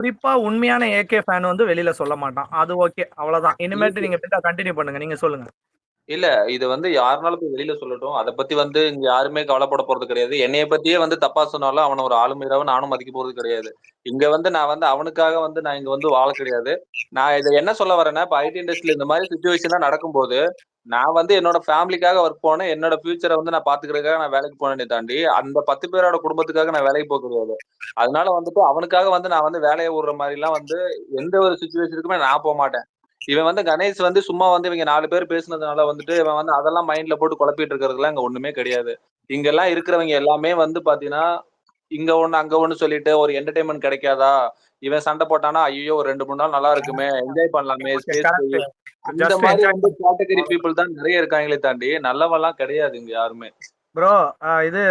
குறிப்பா உண்மையான AK fan வந்து வெளியில சொல்ல மாட்டான். அது ஓகே. அவ்வளவுதான். இனிமேட்டு நீங்க கண்டினியூ பண்ணுங்க. நீங்க சொல்லுங்க. இல்ல. இது யாருனாலும் போய் வெளியில சொல்லட்டும். அத பத்தி இங்க யாருமே கவலைப்பட போறது கிடையாது. என்னைய பத்தியே தப்பா சொன்னாலும் அவன ஒரு ஆளுமையாவும் நானும் மதிக்க போறது கிடையாது. இங்க நான் அவனுக்காக நான் இங்க வாழ கிடையாது. நான் இத என்ன சொல்ல வரேன்னா, இப்ப ஐடி இண்டஸ்ட்ரில இந்த மாரி சிச்சுவேஷன்லாம் நடக்கும்போது, நான் என்னோட ஃபேமிலிக்காக வொர்க் போனேன். என்னோட ஃபியூச்சர நான் பாத்துக்கிறதுக்காக நான் வேலைக்கு போனேனே தாண்டி, அந்த 10 பேரோட குடும்பத்துக்காக நான் வேலைக்கு போக கிடையாது. அதனால அவனுக்காக நான் வேலைய விடுற மாரிலாம் எந்த ஒரு சிச்சுவேஷனுக்குமே நான் போமாட்டேன். இவன் கணேஷ் சும்மா இவங்க 4 பேர் பேசுனதுனால இவன் அதெல்லாம் மைண்ட்ல போட்டு குழப்பிட்டு இருக்கிறதுலாம் இங்க ஒண்ணுமே கிடையாது. இங்கெல்லாம் இருக்கிறவங்க எல்லாமே பாத்தீங்கன்னா, இங்க ஒண்ணு, அங்க ஒண்ணு சொல்லிட்டு ஒரு என்டர்டெயின்மென்ட் கிடைக்காதா? இவன் சண்டை போட்டானா, ஐய்யயோ! ஒரு 2, 3 நாள் நல்லா இருக்குமே, என்ஜாய் பண்ணலாமே, ஓகே. ஸ்பேஸ் போயி. கரெக்ட். அந்த ஜஸ்ட் மாரி என்ஜாய் கேட்டகரி பண்ண பீப்பிள் தான் நெறைய இருக்காங்களே தாண்டி, நல்லவன்லாம் கிடையாது இங்க யாருமே. ப்ரோ. இது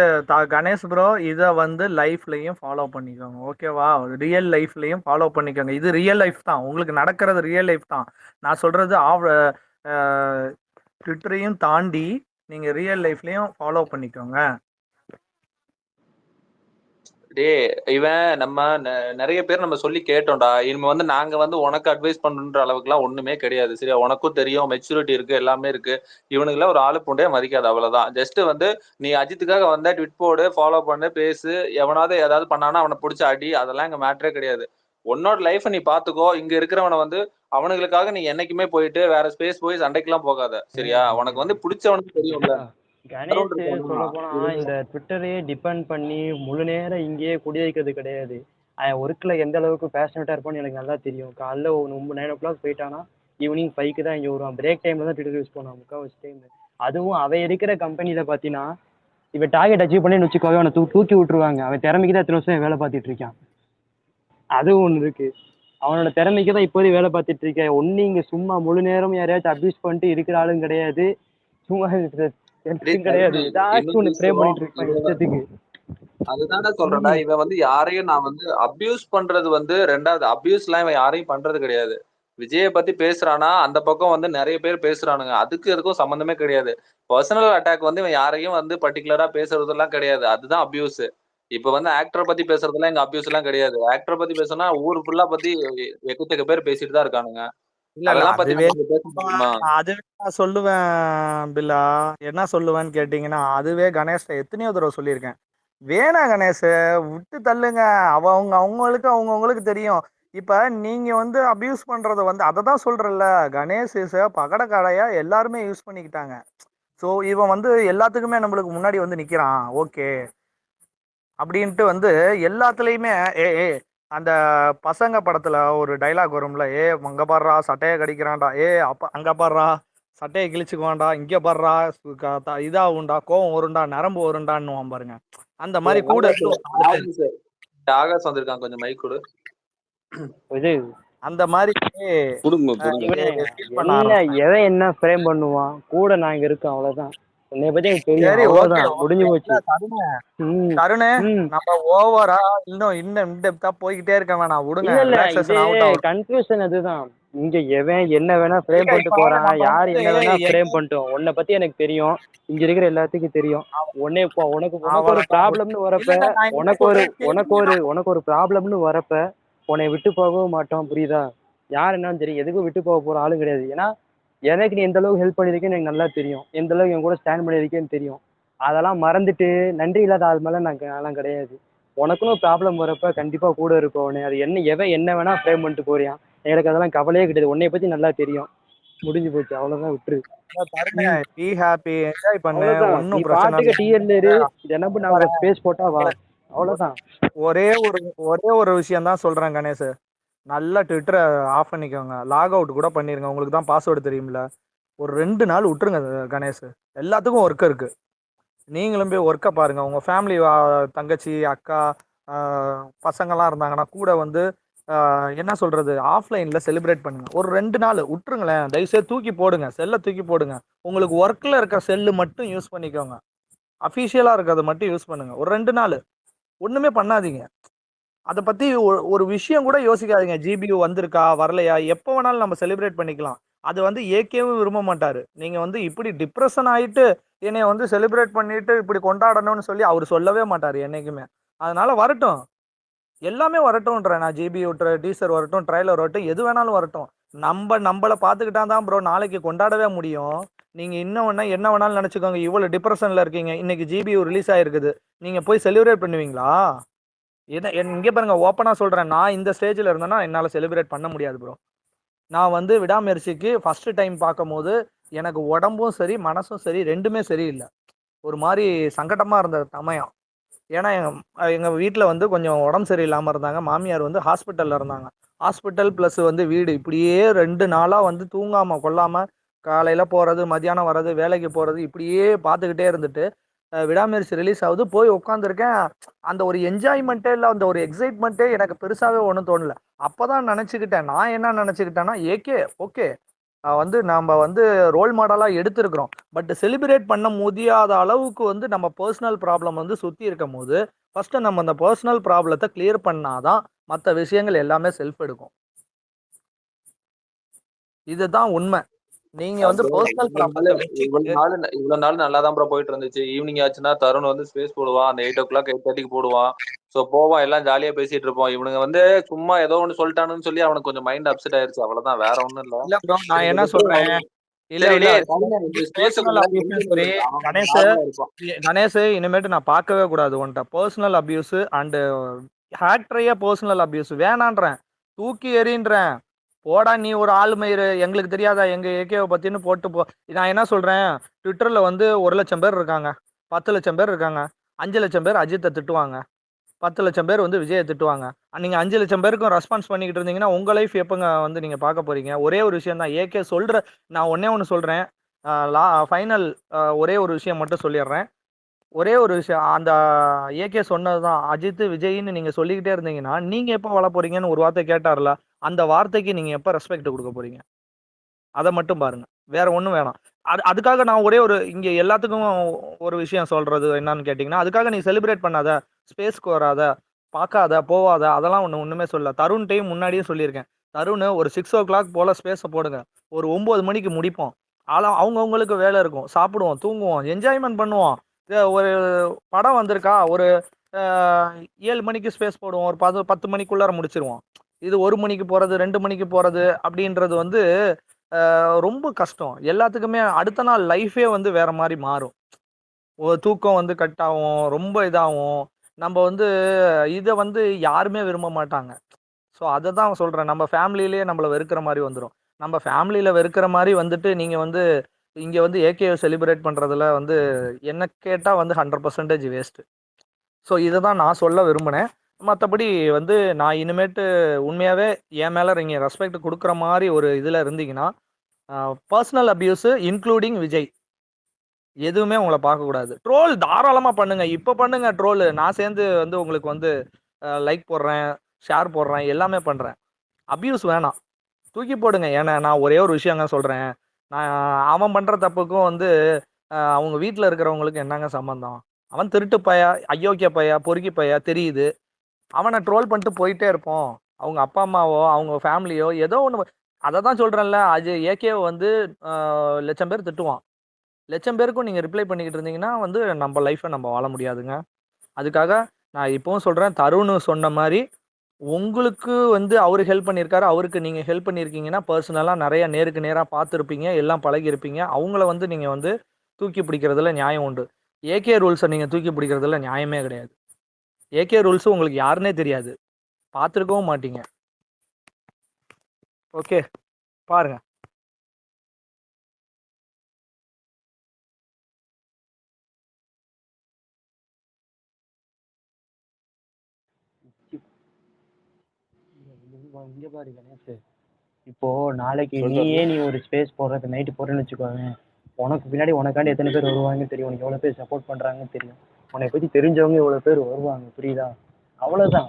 கணேஷ் ப்ரோ, இத லைஃப்லயும் ஃபாலோ பண்ணிக்கோங்க. ஓகேவா? ரியல் லைஃப்லயும் ஃபாலோ பண்ணிக்கோங்க. இது ரியல் லைஃப் தான். உங்களுக்கு நடக்கிறது ரியல் லைஃப் தான். நான் சொல்றது அ ட்விட்டரையும் தாண்டி நீங்க ரியல் லைஃப்லயும் ஃபாலோ பண்ணிக்கோங்க. டேய் இவன் நம்ம நெறைய பேர் நம்ம சொல்லி கேட்டோம்டா. இனிமே நாங்க உனக்கு அட்வைஸ் பண்ணணுன்ற அளவுக்குலாம் ஒண்ணுமே கிடையாது. சரியா? உனக்கும் தெரியும் மெச்சூரிட்டி இருக்கு, எல்லாமே இருக்கு. இவனுங்கலாம் ஒரு ஆளு பூண்டே மதிக்காது அவ்வளவுதான். ஜஸ்ட் நீ அஜித்துக்காக வந்தா ட்வீட் போடு, ஃபாலோ பண்ணு, பேசு. எவனாவது ஏதாவது பண்ணானா அவன புடிச்சு அடி. அதெல்லாம் இங்க மேட்டரே கிடையாது. உன்னோட லைஃப நீ பாத்துக்கோ. இங்க இருக்கிறவன அவனுங்களுக்காக நீ என்னைக்குமே போயிட்டு வேற ஸ்பேஸ் போய் சண்டைக்குலாம் போகாத. சரியா? உனக்கு புடிச்சவனுக்கு தெரியும்ல. கணேஷ் யாரோட சொல்ல இருக்கானா? போனா இந்த ட்விட்டரையே டிபெண்ட் பண்ணி முழு நேரம் இங்கேயே குடி வைக்கிறது கிடையாது. அவன் ஒர்க்ல எந்த அளவுக்கு பேஷனட்டா இருப்பான்னு எனக்கு நல்லா தெரியும். காலைல 9 o'clock போயிட்டானா ஈவினிங் 5க்கு தான் இங்கே வருவான். பிரேக் டைம்ல தான் ட்விட்டர் யூஸ் பண்ணுவான் முக்கால்வாசி டைம். அதுவும் அவன் இருக்கிற கம்பெனியில பார்த்தீங்கன்னா இவன் டார்கெட் அச்சீவ் பண்ணி வச்சுக்கோவே அவனை தூக்கி விட்டுருவாங்க. அவன் திறமைக்கு தான் இத்தனை வருஷம் வேலை பார்த்துட்டு இருக்கான். அதுவும் ஒன்று இருக்கு. அவனோட திறமைக்கு தான் இப்போதைக்கு வேலை பார்த்துட்டு இருக்கேன். ஒன்னு இங்க சும்மா முழு நேரம் யாரையாச்சும் அபியூஸ் பண்ணிட்டு இருக்கிற ஆளும் கிடையாது. சும்மா டேய் கிடையாது. தருண், ஏதாச்சும் இன்னொரு ஒண்ணு ப்ரே விஷயம். பண்ணிட்டு இருப்பான் இஷ்டத்துக்கு. அதுதான்டா சொல்றேன்டா. ம். இவன் யாரையும் நான் அபியூஸ் பண்றது 2வது. அபியூஸ்லாம் இவன் யாரையும் பண்றது கிடையாது. விஜய பத்தி பேசுறானா, அந்த பக்கம் நெறைய பேர் பேசுறானுங்க. இதுக்கும் சம்மந்தமே கிடையாது. பெர்சனல் அட்டாக் இவன் யாரையும் பர்ட்டிகுலரா பேசுறதெல்லாம் கிடையாது. அதுதான் அபியூஸ். இப்ப ஆக்டர பத்தி பேசுறதெல்லாம் இங்க அபியூஸ் எல்லாம் கிடையாது. ஆக்டர பத்தி பேசுனா ஊர் ஃபுல்லா பத்தி எக்கச்சக்க பேர் பேசிட்டு தான் இருக்கானுங்க. இல்ல இல்ல அதெல்லாம் பத்தி அதுவே நம்ம இங்க பேச முடியுமா? அதுவே நான் சொல்லுவேன் பில்லா. என்ன சொல்லுவேன்னு கேட்டீங்கன்னா, அதுவே கணேஷ்ட எத்தனையோ தடவை சொல்லியிருக்கேன். வேணாம் கணேஷ், விட்டு தள்ளுங்க. அவங்க அவங்களுக்கு அவங்கவுங்களுக்கு தெரியும். இப்ப நீங்க அபியூஸ் பண்றத அதை தான் சொல்றல்ல. கணேஷ் இஸ் பகடக்காடையா எல்லாருமே யூஸ் பண்ணிக்கிட்டாங்க. ஸோ இவன் எல்லாத்துக்குமே நம்மளுக்கு முன்னாடி நிக்கிறான். ஓகே அப்படின்ட்டு எல்லாத்துலயுமே ஏ ஏ அந்த பசங்க படத்துல ஒரு டைலாக் வரும்ல, ஏ அங்க பாடுறா சட்டையை கடிக்கிறான்டா, ஏ அப்ப அங்க பாடுறா சட்டையை கிழிச்சுக்குவான்டா, இங்க பாடுறா இதாகுண்டா, கோவம் வருண்டா, நரம்பு வருண்டான்னு பாருங்க. அந்த மாதிரி கூட ஆகாஷ் இருந்து ஒரு 4 பேர் ஆகாஷ் ஆகாஷ் வந்திருக்கான். கொஞ்சம் மைக் கொடு. இது அந்த மாதிரி குடுங்க குடுங்க. இவனே ஃபீல் பண்ண என்ன ஆரம்பிச்சிட்டாங்க. எவன் என்ன ஃப்ரேம் பண்ணுவான் கூட நான் இங்க இருக்கேன் அவ்வளவுதான். உன்னைய பத்தி எனக்கு தெரியும் சரி, ஓகே அவ்வளவுதான் முடிஞ்சு ஓகே. இல்ல போச்சு. தருண், ம். தருண், ம். நம்ம ஓவரா இன்னும் இன்னும் இன்டெப்தா போய்கிட்டே இருக்க வேணாம். விடுங்க, இல்ல இல்ல இது ரிலாக்ஸேஷன் ஆகட்டும் அவருக்கு. கன்ஃபியூஷன் அதுதான். இங்க எவன் என்ன வேணா ஃப்ரேம் இல்ல பண்ணிட்டு இப்ப போறான். நம்ம யார் என்ன வேணா ஃப்ரேம் எங்க பண்ணிட்டோம். உன்னை பத்தி எனக்கு தெரியும். இங்க இருக்கிற எல்லாத்துக்கும் தெரியும். உன்னை இப்போ உனக்கு உனக்கு ஒரு அவ்வளவுதான். ப்ராப்ளம்னு வரப்ப இல்லங்க, நான் என்ன உனக்கு ஒரு சொல்றேன் உனக்கு கேட்டீங்கன்னா, ஒரு உனக்கு ஒரு ப்ராப்ளம்னு வரப்ப உன்னை விட்டு போகவும் மாட்டோம். புரியுதா? யார் என்னன்னு தெரியும். எதுக்கும் விட்டு போக போற ஆளும் கிடையாது. ஏன்னா எனக்கு நீ எந்த அளவுக்கு ஹெல்ப் பண்ணியிருக்கேன்னு எனக்கு நல்லா தெரியும். எந்த அளவுக்கு என் கூட ஸ்டாண்ட் பண்ணியிருக்கேன்னு தெரியும். அதெல்லாம் மறந்துட்டு நன்றி இல்லாத ஆள் மேல நான்லாம் கிடையாது. உனக்குன்னு ஒரு ப்ராப்ளம் வரப்ப கண்டிப்பா கூட இருப்பவனே. அது என்ன எவன் என்ன வேணா ஃப்ரேம் பண்ணிட்டு போறியான். எனக்கு அதெல்லாம் கவலையே கிடையாது. உன்னைய பத்தி நல்லா தெரியும். முடிஞ்சு போச்சு. அவ்வளவுதான் விட்டுரு. தருண், ம். பி ஹாப்பி, என்ஜாய் பண்ணு, அவ்வளவுதான். நீ ஒன்னும் பிரச்சனை பாட்டுக்கு இல்லை. டிஎல்ல இரு. இது என்ன இங்க நான் பாரு, ஒரு ஸ்பேஸ் போட்டா வா. இல்ல, அவ்வளவுதான். ஒரே ஒரு ஒரே ஒரு விஷயம் தான் சொல்றேன் கணேஷ். நல்லா ட்விட்டரை ஆஃப் பண்ணிக்கோங்க. லாக் அவுட் கூட பண்ணிருங்க. உங்களுக்கு தான் பாஸ்வேர்டு தெரியும்ல. ஒரு 2 நாள் விட்டுருங்க கணேஷ். எல்லாத்துக்கும் ஒர்க் இருக்கு. நீங்களும் போய் ஒர்க்கை பாருங்க. உங்க ஃபேமிலி, தங்கச்சி, அக்கா, பசங்கள்லாம் இருந்தாங்கன்னா கூட என்ன சொல்றது, ஆஃப்லைன்ல செலிப்ரேட் பண்ணுங்க. ஒரு 2 நாள் விட்டுருங்களேன். தயவுசெய்து தூக்கி போடுங்க, செல்லை தூக்கி போடுங்க. உங்களுக்கு ஒர்க்ல இருக்க செல்லு மட்டும் யூஸ் பண்ணிக்கோங்க. அஃபிஷியலா இருக்கிறத மட்டும் யூஸ் பண்ணுங்க. ஒரு 2 நாள் ஒண்ணுமே பண்ணாதீங்க. அதை பத்தி ஒரு விஷயம் கூட யோசிக்காதீங்க. ஜிபியூ வந்திருக்கா வரலையா, எப்போ வேணாலும் நம்ம செலிப்ரேட் பண்ணிக்கலாம். அது ஏகேவும் விரும்ப மாட்டாரு. நீங்க இப்படி டிப்ரெஷன் ஆயிட்டு என்னைய செலிப்ரேட் பண்ணிட்டு இப்படி கொண்டாடணும்னு சொல்லி அவர் சொல்லவே மாட்டாரு என்னைக்குமே. அதனால வரட்டும். எல்லாமே வரட்டும்ன்றேன். நான் ஜிபி விட்டுற டீசர் வரட்டும், ட்ரைலர் வரட்டும், எது வேணாலும் வரட்டும். நம்மள பார்த்துக்கிட்டா தான் ப்ரோ நாளைக்கு கொண்டாடவே முடியும். நீங்க இன்னும் என்ன வேணாலும் நினைச்சுக்கோங்க. இவ்வளவு டிப்ரெஷன்ல இருக்கீங்க. இன்னைக்கு ஜிபியூ ரிலீஸ் ஆயிருக்குது. நீங்க போய் செலிப்ரேட் பண்ணுவீங்களா? இங்க பாருங்க, ஓப்பனா சொல்றேன். நான் இந்த ஸ்டேஜ்ல இருந்தேன்னா என்னால செலிப்ரேட் பண்ண முடியாது ப்ரோ. நான் வந்து விடாமுயற்சிக்கு ஃபர்ஸ்ட் டைம் பார்க்கும்போது எனக்கு உடம்பும் சரி, மனசும் சரி, ரெண்டுமே சரியில்லை. ஒரு மாதிரி சங்கடமா இருந்த சமயம். ஏன்னா எங்க வீட்டில் வந்து கொஞ்சம் உடம்பு சரியில்லாமல் இருந்தாங்க. மாமியார் வந்து ஹாஸ்பிட்டலில் இருந்தாங்க. ஹாஸ்பிட்டல் ப்ளஸ் வந்து வீடு இப்படியே 2 நாளாக வந்து தூங்காமல் கொள்ளாமல் காலையில் போகிறது, மதியானம் வர்றது, வேலைக்கு போகிறது, இப்படியே பார்த்துக்கிட்டே இருந்துட்டு விடாமுயற்சி ரிலீஸ் ஆகுது. போய் உட்காந்துருக்கேன். அந்த ஒரு என்ஜாய்மெண்ட்டே இல்லை, அந்த ஒரு எக்ஸைட்மெண்ட்டே எனக்கு பெருசாகவே ஒன்றும் தோணல. அப்போ தான் நினச்சிக்கிட்டேன், நான் என்ன நினச்சிக்கிட்டேன்னா, ஏகே ஓகே வந்து நம்ம வந்து ரோல் மாடலாக எடுத்திருக்கிறோம். பட் செலிப்ரேட் பண்ண முடியாத அளவுக்கு வந்து நம்ம பர்சனல் ப்ராப்ளம் வந்து சுற்றி இருக்கும் போது ஃபர்ஸ்ட் நம்ம அந்த பர்சனல் ப்ராப்ளத்தை கிளியர் பண்ணாதான் மற்ற விஷயங்கள் எல்லாமே செல்ஃப் எடுக்கும். இதுதான் உண்மை. நீங்க வந்து bro, பர்சனல் ப்ராப்ளத்தை வச்சுக்கிட்டு இவ்வளவு நாள் நல்லா தான் ப்ரோ போயிட்டு இருந்துச்சு. ஈவினிங் ஆச்சுன்னா தருண் வந்து ஸ்பேஸ் போடுவான். அந்த 8 o'clock 8:30 போடுவான். சோ போவான், எல்லாம் ஜாலியா பேசிட்டு இருப்போம். இவனுங்க வந்து சும்மா ஏதோ ஒண்ணு சொல்லிட்டானுன்னு சொல்லி அவனுக்கு கொஞ்சம் மைண்ட் அப்செட் ஆயிருச்சு. அவ்வளவுதான், வேற ஒண்ணும் இல்ல. இல்ல ப்ரோ, நான் இவனுக்கு என்ன விட்டு சொல்றேன், இல்ல சரி இல்ல டேய் இந்த தருண், இந்த பர்சனல் ஸ்பேஸுக்குள்ள அபியூஸும் சரி, அவன் கணேஷ் நார்மலா இருப்பான். கணேஷ் இனிமேட்டு நான் பார்க்கவே கூடாது உன்ட்ட பர்சனல் அபியூஸ் அண்ட் ஹேக்டரையே பர்சனல் அபியூஸ் வேணான்றேன். தூக்கி எறின்றேன். போடா நீ ஒரு ஆள் மயிறு, எங்களுக்கு தெரியாதா எங்க ஏகேவை பத்தின்னு போட்டு போ. நான் என்ன சொல்றேன், ட்விட்டர்ல வந்து 1 லட்சம் பேர் இருக்காங்க, 10 லட்சம் பேர் இருக்காங்க. 5 லட்சம் பேர் அஜித்தை திட்டுவாங்க, 10 லட்சம் பேர் வந்து விஜயை திட்டுவாங்க. நீங்க 5 லட்சம் பேருக்கும் ரெஸ்பான்ஸ் பண்ணிக்கிட்டு இருந்தீங்கன்னா உங்க லைஃப் எப்பங்க வந்து நீங்க பார்க்க போறீங்க? ஒரே ஒரு விஷயம் தான் ஏகே சொல்ற. நான் ஒன்னே ஒன்று சொல்றேன். ஃபைனல் ஒரே ஒரு விஷயம் மட்டும் சொல்லிடுறேன். ஒரே ஒரு விஷயம், அந்த ஏகே சொன்னதுதான், அஜித் விஜய்ன்னு நீங்க சொல்லிக்கிட்டே இருந்தீங்கன்னா நீங்க எப்போ வள போறீங்கன்னு ஒரு வார்த்தை கேட்டார்ல, அந்த வார்த்தைக்கு நீங்க எப்ப ரெஸ்பெக்ட் கொடுக்க போறீங்க? அதை மட்டும் பாருங்க, வேற ஒன்றும் வேணாம். அதுக்காக நான் ஒரே ஒரு இங்க எல்லாத்துக்கும் ஒரு விஷயம் சொல்றது என்னன்னு கேட்டிங்கன்னா, அதுக்காக நீ செலிப்ரேட் பண்ணாத, ஸ்பேஸ்க்கு வராத, பார்க்காத, போவாத, அதெல்லாம் ஒன்றுமே சொல்ல. தருண் டைம் முன்னாடியே சொல்லியிருக்கேன். தருண் ஒரு 6 o'clock போல ஸ்பேஸை போடுங்க, ஒரு 9 மணிக்கு முடிப்போம். ஆனால் அவங்கவுங்களுக்கு வேலை இருக்கும், சாப்பிடுவோம், தூங்குவோம், என்ஜாய்மெண்ட் பண்ணுவோம். ஒரு படம் வந்திருக்கா, ஒரு 7 மணிக்கு ஸ்பேஸ் போடுவோம், ஒரு 10 மணிக்குள்ளார முடிச்சிருவோம். இது 1 மணிக்கு போறது, 2 மணிக்கு போறது அப்படின்றது வந்து ரொம்ப கஷ்டம். எல்லாத்துக்குமே அடுத்த நாள் லைஃபே வந்து வேற மாதிரி மாறும். ஒரு தூக்கம் வந்து கட் ஆகும், ரொம்ப இதாகும். நம்ம வந்து இதை வந்து யாருமே விரும்ப மாட்டாங்க. ஸோ அதை தான் சொல்றேன், நம்ம ஃபேமிலியிலேயே நம்மளை வெறுக்கிற மாதிரி வந்துடும். நம்ம ஃபேமிலியில வெறுக்கிற மாதிரி வந்துட்டு நீங்க வந்து இங்க வந்து ஏகே செலிப்ரேட் பண்றதுல வந்து என்ன கேட்டா வந்து 100% வேஸ்ட். ஸோ இதை தான் நான் சொல்ல விரும்பினேன். மற்றபடி வந்து நான் இனிமேட்டு உண்மையாவே என் மேல நீங்க ரெஸ்பெக்ட் கொடுக்குற மாதிரி ஒரு இதுல இருந்தீங்கன்னா, பர்சனல் அபியூஸ் இன்க்ளூடிங் விஜய் எதுவுமே உங்களை பார்க்கக்கூடாது. ட்ரோல் தாராளமாக பண்ணுங்க, இப்போ பண்ணுங்க ட்ரோல். நான் சேர்ந்து வந்து உங்களுக்கு வந்து லைக் போடுறேன், ஷேர் போடுறேன், எல்லாமே பண்ணுறேன். அபியூஸ் வேணாம், தூக்கி போடுங்க. ஏன்னா நான் ஒரே ஒரு விஷயங்க சொல்கிறேன். நான் அவன் பண்ணுற தப்புக்கும் வந்து அவங்க வீட்டில் இருக்கிறவங்களுக்கு என்னங்க சம்மந்தம்? அவன் திருட்டு பையா, அயோக்கிய பையா, பொறுக்கி பையா தெரியுது. அவனை ட்ரோல் பண்ணிட்டு போயிட்டே இருப்போம். அவங்க அப்பா அம்மாவோ அவங்க ஃபேமிலியோ ஏதோ ஒன்று. அதை தான் சொல்கிறேன்ல, அது ஏகேவை வந்து லட்சம் பேர் திட்டுவான். லட்சம் பேருக்கும் நீங்கள் ரிப்ளை பண்ணிக்கிட்டு இருந்தீங்கன்னா வந்து நம்ம லைஃப்பை நம்ம வாழ முடியாதுங்க. அதுக்காக நான் இப்போவும் சொல்கிறேன், தருண் சொன்ன மாதிரி உங்களுக்கு வந்து அவர் ஹெல்ப் பண்ணியிருக்காரு, அவருக்கு நீங்கள் ஹெல்ப் பண்ணியிருக்கீங்கன்னா பர்சனலாக நிறைய நேருக்கு நேராக பார்த்துருப்பீங்க, எல்லாம் பழகியிருப்பீங்க. அவங்கள வந்து நீங்கள் வந்து தூக்கி பிடிக்கிறதுல நியாயம் உண்டு. ஏகே ரூல்ஸை நீங்கள் தூக்கி பிடிக்கிறதுல நியாயமே கிடையாது. ஏகே ரூல்ஸ் உங்களுக்கு யாருன்னே தெரியாது, பார்த்துருக்கவும் மாட்டீங்க. ஓகே, பாருங்க. இங்க பாரு கணேஷ், இப்போ நாளைக்கு சொல்றா bro. நீ ஒரு ஸ்பேஸ் போடுறது நைட்டு போடுறேன்னு வச்சுக்கோங்க, உனக்கு பின்னாடி உனக்காண்டி எத்தனை பேர் வருவாங்கன்னு தெரியும், உனக்கு எவ்வளோ பேர் சப்போர்ட் பண்ணுறாங்கன்னு தெரியும், உன்னை பற்றி தெரிஞ்சவங்க எவ்வளோ பேர் வருவாங்க, புரியுதா? அவ்வளோதான்.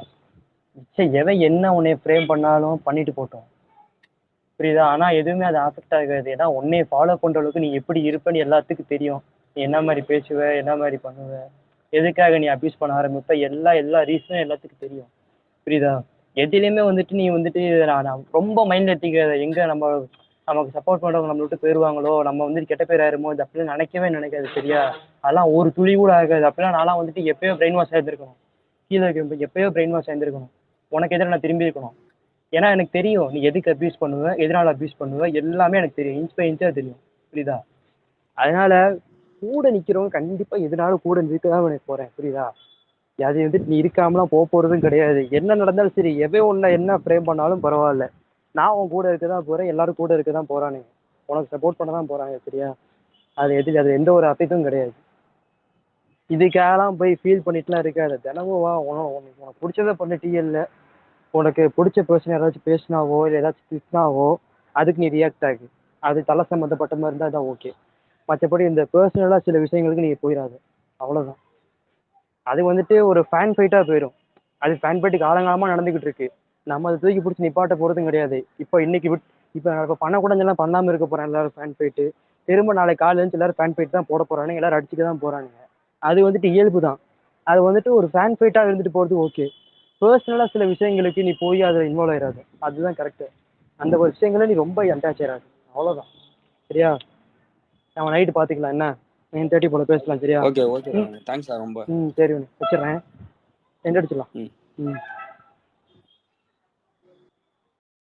சரி, எவன் என்ன உன்னை ஃப்ரேம் பண்ணாலும் பண்ணிட்டு போட்டோம், புரியுதா? ஆனால் எதுவுமே அது அஃபெக்ட் ஆகாது. ஏன்னா உன்னைய ஃபாலோ பண்ணுற அளவுக்கு நீ எப்படி இருப்பேன்னு எல்லாத்துக்கும் தெரியும். நீ என்ன மாதிரி பேசுவ, என்ன மாதிரி பண்ணுவ, எதுக்காக நீ அப்யூஸ் பண்ண ஆரம்பிப்ப, எல்லா ரீசனும் எல்லாத்துக்கும் தெரியும், புரியுதா? எதுலேயுமே வந்துட்டு நீ வந்துட்டு நான் ரொம்ப மைண்டில் எடுத்துக்காத. எங்கே நமக்கு சப்போர்ட் பண்ணுறவங்க நம்மளை விட்டு போயிடுவாங்களோ, நம்ம வந்துட்டு கெட்ட பேர் ஆயிருமோ, இது அப்படிலாம் நினைக்கவே நினைக்காது, சரியா? அதெல்லாம் ஒரு துளி கூட ஆகாது. அப்படிலாம் நான்லாம் வந்துட்டு எப்பயோ பிரெயின் வாஷ் ஆகிருந்துருக்கணும், கீழே வைக்கிறப்ப எப்பயோ பிரெயின் வாஷ் ஆகிருந்துருக்கணும். உனக்கு எதிராக நான் திரும்பி இருக்கணும். ஏன்னா எனக்கு தெரியும் நீ எதுக்கு அபியூஸ் பண்ணுவ, எதனால அபியூஸ் பண்ணுவ, எல்லாமே எனக்கு தெரியும். இன்ச் பை இன்ச்சா தெரியும். புரியுதா? அதனால கூட நிக்கிறவங்க கண்டிப்பா எதனாலும் கூட நிற்கதான் எனக்கு போறேன். புரியுதா? அது வந்துட்டு நீ இருக்காமலாம் போறதும் கிடையாது. என்ன நடந்தாலும் சரி, எவன் உன்னை என்ன ஃப்ரேம் பண்ணாலும் பரவாயில்ல. நான் உன் கூட இருக்க தான் போறேன். எல்லாரும் கூட இருக்க தான் போறானுங்க. உனக்கு சப்போர்ட் பண்ண தான் போறாங்க. சரியா? அது எந்த ஒரு அஃபெக்டும் கிடையாது. இதுக்காகலாம் போய் ஃபீல் பண்ணிட்டுலாம் இருக்காது. தினமும் வா உனக்கு பிடிச்சதை பண்ண டிஎல்ல. உனக்கு பிடிச்ச பர்சன் யாராச்சும் பேசினாவோ இல்லை ஏதாச்சும் திட்டினாவோ அதுக்கு நீ ரியாக்ட் ஆகு. அது தலை சம்மந்தப்பட்ட மாதிரி இருந்தால் தான் ஓகே. மற்றபடி இந்த பர்சனலாக சில விஷயங்களுக்கு நீங்கள் போயிடாது. அவ்வளோதான். அது வந்துட்டு ஒரு ஃபேன் ஃபைட்டாக போயிடும். அது ஃபேன் ஃபைட்டு காலங்காலமாக நடந்துக்கிட்டு இருக்கு. நம்ம அதை தூக்கி பிடிச்சி நிப்பாட்ட போகிறதும் கிடையாது. இப்போ நான் இப்போ பண்ணக்கூடாதுலாம் பண்ணாமல் இருக்க போகிறேன். எல்லாரும் ஃபேன் ஃபைட்டு திரும்ப நாளைக்கு காலையில் எழுந்து எல்லாரும் ஃபேன் ஃபைட் தான் போட போகிறானுங்க. எல்லாரும் அடிச்சுக்க தான் போகிறானுங்க. அது வந்துட்டு இயல்பு தான். அது வந்துட்டு ஒரு ஃபேன் ஃபைட்டாக இருந்துட்டு போகிறது ஓகே. பர்சனலாக சில விஷயங்களுக்கு நீ போய் அதில் இன்வால்வ் ஆயிடாது. அதுதான் கரெக்டு. அந்த ஒரு விஷயங்களை நீ ரொம்ப அட்டாச் ஆயிடாது. அவ்வளோதான். சரியா? நம்ம நைட்டு பார்த்துக்கலாம். என்ன 9:30 போல பேசலாம். சரியா? ஓகே ஓகே தேங்க்ஸ் ரொம்ப. சரி, வச்சிடுறேன். எண்ட் அடிச்சிடலாம். ம். ம்